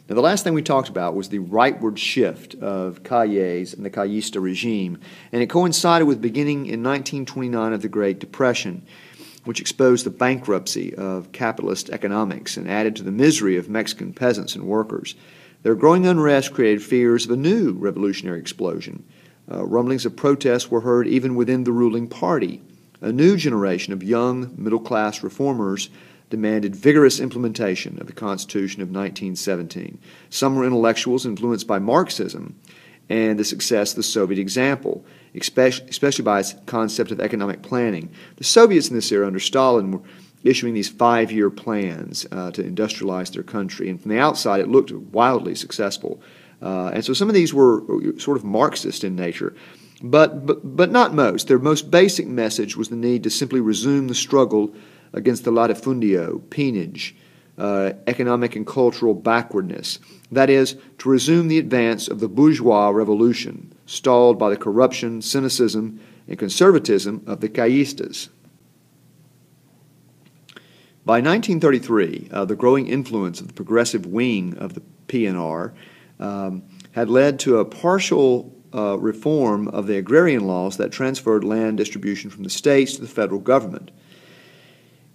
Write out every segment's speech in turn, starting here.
Now, the last thing we talked about was the rightward shift of Calles and the Callista regime, and it coincided with the beginning in 1929 of the Great Depression, which exposed the bankruptcy of capitalist economics and added to the misery of Mexican peasants and workers. Their growing unrest created fears of a new revolutionary explosion. Rumblings of protests were heard even within the ruling party. A new generation of young, middle-class reformers demanded vigorous implementation of the Constitution of 1917. Some were intellectuals influenced by Marxism and the success of the Soviet example, especially by its concept of economic planning. The Soviets in this era under Stalin were issuing these 5-year plans to industrialize their country, and from the outside it looked wildly successful. And so some of these were sort of Marxist in nature, but not most. Their most basic message was the need to simply resume the struggle against the latifundio, peonage, economic and cultural backwardness. That is, to resume the advance of the bourgeois revolution, stalled by the corruption, cynicism, and conservatism of the Callistas. By 1933, the growing influence of the progressive wing of the PNR had led to a partial reform of the agrarian laws that transferred land distribution from the states to the federal government,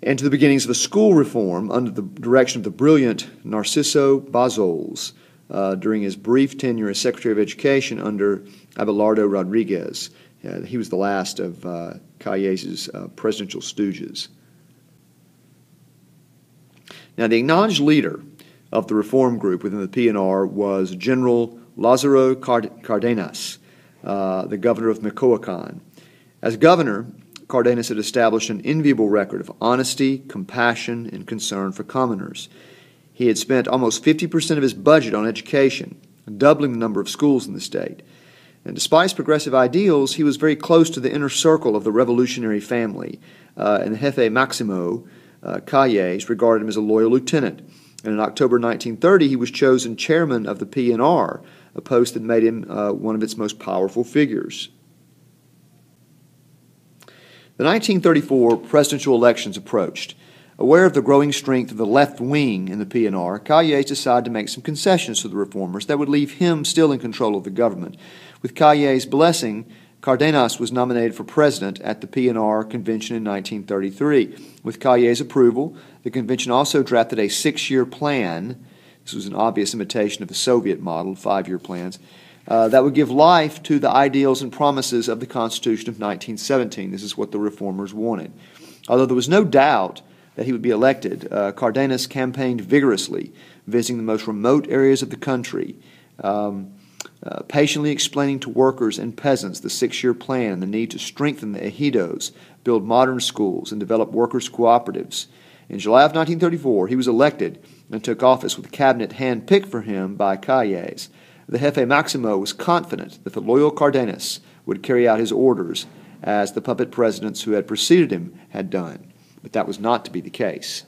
and to the beginnings of a school reform under the direction of the brilliant Narciso Bazols during his brief tenure as Secretary of Education under Abelardo Rodriguez. He was the last of Calles' presidential stooges. Now, the acknowledged leader of the reform group within the PNR was General Lázaro Cárdenas, the governor of Michoacán. As governor, Cárdenas had established an enviable record of honesty, compassion, and concern for commoners. He had spent almost 50% of his budget on education, doubling the number of schools in the state. And despite his progressive ideals, he was very close to the inner circle of the revolutionary family, and the Jefe Maximo, Calles, regarded him as a loyal lieutenant. And in October 1930, he was chosen chairman of the PNR, a post that made him one of its most powerful figures. The 1934 presidential elections approached. Aware of the growing strength of the left wing in the PNR, Calles decided to make some concessions to the reformers that would leave him still in control of the government. With Calles' blessing, Cárdenas was nominated for president at the PNR convention in 1933. With Calles' approval, the convention also drafted a 6-year plan. This was an obvious imitation of the Soviet model, 5-year plans, that would give life to the ideals and promises of the Constitution of 1917. This is what the reformers wanted. Although there was no doubt that he would be elected, Cárdenas campaigned vigorously, visiting the most remote areas of the country, patiently explaining to workers and peasants the 6-year plan and the need to strengthen the ejidos, build modern schools, and develop workers' cooperatives. In July of 1934, he was elected and took office with a cabinet hand-picked for him by Calles. The Jefe Maximo was confident that the loyal Cárdenas would carry out his orders as the puppet presidents who had preceded him had done. But that was not to be the case.